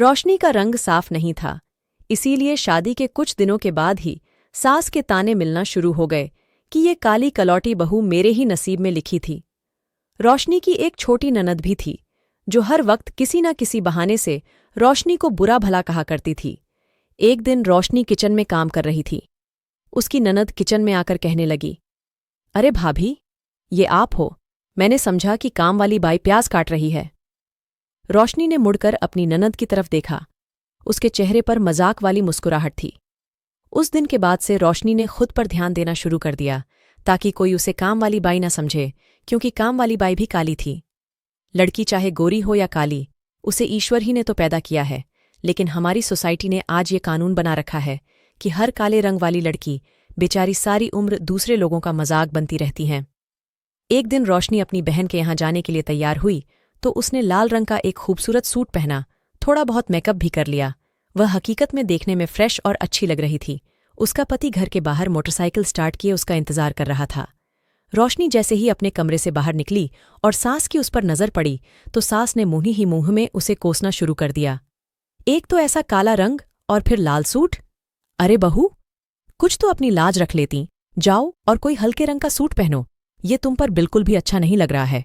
रोशनी का रंग साफ नहीं था, इसीलिए शादी के कुछ दिनों के बाद ही सास के ताने मिलना शुरू हो गए कि ये काली कलौटी बहू मेरे ही नसीब में लिखी थी। रोशनी की एक छोटी ननद भी थी, जो हर वक्त किसी न किसी बहाने से रोशनी को बुरा भला कहा करती थी। एक दिन रोशनी किचन में काम कर रही थी। उसकी ननद किचन में आकर कहने लगी, अरे भाभी, ये आप हो? मैंने समझा कि काम वाली बाई प्याज काट रही है। रोशनी ने मुड़कर अपनी ननद की तरफ देखा। उसके चेहरे पर मजाक वाली मुस्कुराहट थी। उस दिन के बाद से रोशनी ने खुद पर ध्यान देना शुरू कर दिया, ताकि कोई उसे काम वाली बाई न समझे, क्योंकि काम वाली बाई भी काली थी। लड़की चाहे गोरी हो या काली, उसे ईश्वर ही ने तो पैदा किया है, लेकिन हमारी सोसाइटी ने आज ये कानून बना रखा है कि हर काले रंग वाली लड़की बेचारी सारी उम्र दूसरे लोगों का मजाक बनती रहती हैं। एक दिन रोशनी अपनी बहन के यहाँ जाने के लिए तैयार हुई तो उसने लाल रंग का एक खूबसूरत सूट पहना, थोड़ा बहुत मेकअप भी कर लिया। वह हकीकत में देखने में फ्रेश और अच्छी लग रही थी। उसका पति घर के बाहर मोटरसाइकिल स्टार्ट किए उसका इंतजार कर रहा था। रोशनी जैसे ही अपने कमरे से बाहर निकली और सास की उस पर नजर पड़ी तो सास ने मुंह ही मुंह में उसे कोसना शुरू कर दिया। एक तो ऐसा काला रंग और फिर लाल सूट। अरे बहू, कुछ तो अपनी लाज रख लेती। जाओ और कोई हल्के रंग का सूट पहनो, ये तुम पर बिल्कुल भी अच्छा नहीं लग रहा है।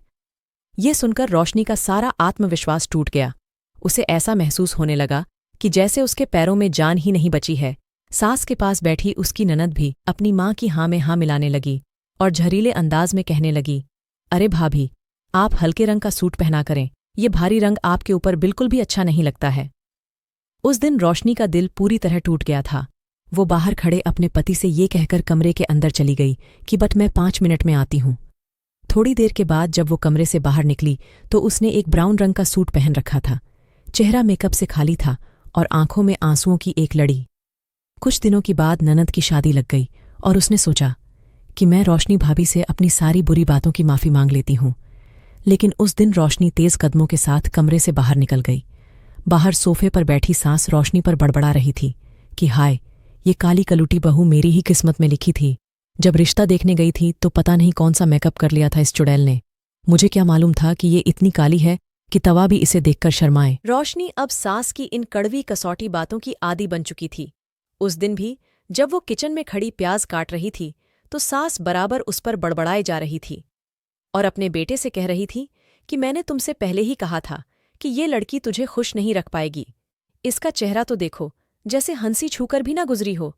ये सुनकर रोशनी का सारा आत्मविश्वास टूट गया। उसे ऐसा महसूस होने लगा कि जैसे उसके पैरों में जान ही नहीं बची है। सास के पास बैठी उसकी ननद भी अपनी माँ की हाँ में हाँ मिलाने लगी और झरीले अंदाज में कहने लगी, अरे भाभी, आप हल्के रंग का सूट पहना करें, ये भारी रंग आपके ऊपर बिल्कुल भी अच्छा नहीं लगता है। उस दिन रोशनी का दिल पूरी तरह टूट गया था। वो बाहर खड़े अपने पति से ये कहकर कमरे के अंदर चली गई कि बट मैं 5 मिनट में आती हूँ। थोड़ी देर के बाद जब वो कमरे से बाहर निकली तो उसने एक ब्राउन रंग का सूट पहन रखा था। चेहरा मेकअप से खाली था और आंखों में आंसुओं की एक लड़ी। कुछ दिनों के बाद ननद की शादी लग गई और उसने सोचा कि मैं रोशनी भाभी से अपनी सारी बुरी बातों की माफ़ी मांग लेती हूँ। लेकिन उस दिन रोशनी तेज़ कदमों के साथ कमरे से बाहर निकल गई। बाहर सोफे पर बैठी सास रोशनी पर बड़बड़ा रही थी कि हाय, ये काली कलूटी बहू मेरी ही किस्मत में लिखी थी। जब रिश्ता देखने गई थी तो पता नहीं कौन सा मेकअप कर लिया था इस चुड़ैल ने। मुझे क्या मालूम था कि ये इतनी काली है कि तवा भी इसे देखकर शर्माए। रोशनी अब सास की इन कड़वी कसौटी बातों की आदी बन चुकी थी। उस दिन भी जब वो किचन में खड़ी प्याज काट रही थी तो सास बराबर उस पर बड़बड़ाए जा रही थी और अपने बेटे से कह रही थी कि मैंने तुमसे पहले ही कहा था कि ये लड़की तुझे खुश नहीं रख पाएगी। इसका चेहरा तो देखो, जैसे हंसी छूकर भी ना गुजरी हो।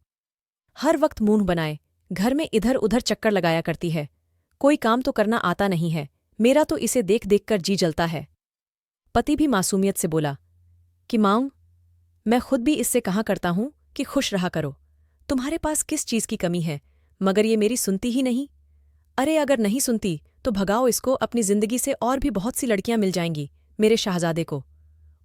हर वक्त मुंह बनाए घर में इधर उधर चक्कर लगाया करती है। कोई काम तो करना आता नहीं है। मेरा तो इसे देख देख कर जी जलता है। पति भी मासूमियत से बोला कि माऊं, मैं खुद भी इससे कहा करता हूं कि खुश रहा करो। तुम्हारे पास किस चीज की कमी है, मगर ये मेरी सुनती ही नहीं। अरे अगर नहीं सुनती तो भगाओ इसको, अपनी जिंदगी से और भी बहुत सी लड़कियां मिल जाएंगी मेरे शाहजादे को।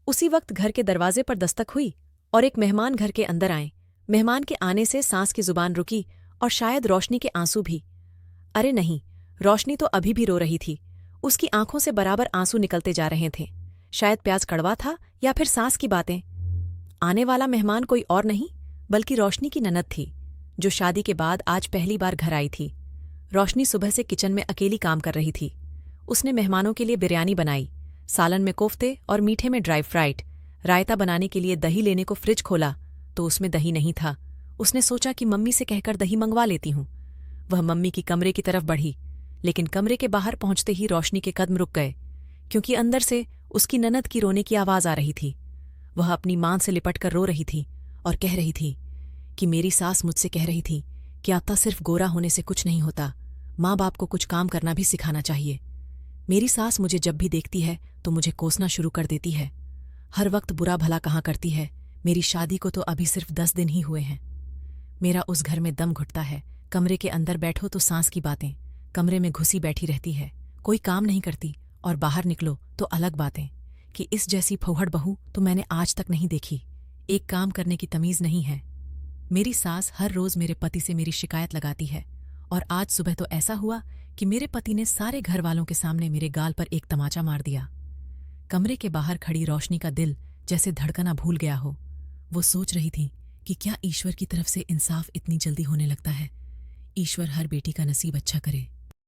उसी वक्त घर के दरवाजे पर दस्तक हुई और एक मेहमान घर के अंदर आए। मेहमान के आने से सास की जुबान रुकी और शायद रोशनी के आंसू भी। अरे नहीं, रोशनी तो अभी भी रो रही थी। उसकी आंखों से बराबर आंसू निकलते जा रहे थे। शायद प्याज कड़वा था या फिर सास की बातें। आने वाला मेहमान कोई और नहीं बल्कि रोशनी की ननद थी, जो शादी के बाद आज पहली बार घर आई थी। रोशनी सुबह से किचन में अकेली काम कर रही थी। उसने मेहमानों के लिए बिरयानी बनाई, सालन में कोफ्ते और मीठे में ड्राई फ्राइड। रायता बनाने के लिए दही लेने को फ्रिज खोला तो उसमें दही नहीं था। उसने सोचा कि मम्मी से कहकर दही मंगवा लेती हूँ। वह मम्मी की कमरे की तरफ बढ़ी, लेकिन कमरे के बाहर पहुंचते ही रोशनी के कदम रुक गए, क्योंकि अंदर से उसकी ननद की रोने की आवाज आ रही थी। वह अपनी मां से लिपट कर रो रही थी और कह रही थी कि मेरी सास मुझसे कह रही थी कि आता सिर्फ गोरा होने से कुछ नहीं होता, माँ बाप को कुछ काम करना भी सिखाना चाहिए। मेरी सास मुझे जब भी देखती है तो मुझे कोसना शुरू कर देती है। हर वक्त बुरा भला कहाँ करती है। मेरी शादी को तो अभी सिर्फ 10 दिन ही हुए हैं। मेरा उस घर में दम घुटता है। कमरे के अंदर बैठो तो सांस की बातें, कमरे में घुसी बैठी रहती है, कोई काम नहीं करती, और बाहर निकलो तो अलग बातें कि इस जैसी फौहड़ बहू तो मैंने आज तक नहीं देखी। एक काम करने की तमीज नहीं है। मेरी सास हर रोज मेरे पति से मेरी शिकायत लगाती है, और आज सुबह तो ऐसा हुआ कि मेरे पति ने सारे घर वालों के सामने मेरे गाल पर एक तमाचा मार दिया। कमरे के बाहर खड़ी रोशनी का दिल जैसे धड़कना भूल गया हो। वो सोच रही थी कि क्या ईश्वर की तरफ से इंसाफ इतनी जल्दी होने लगता है। ईश्वर हर बेटी का नसीब अच्छा करे।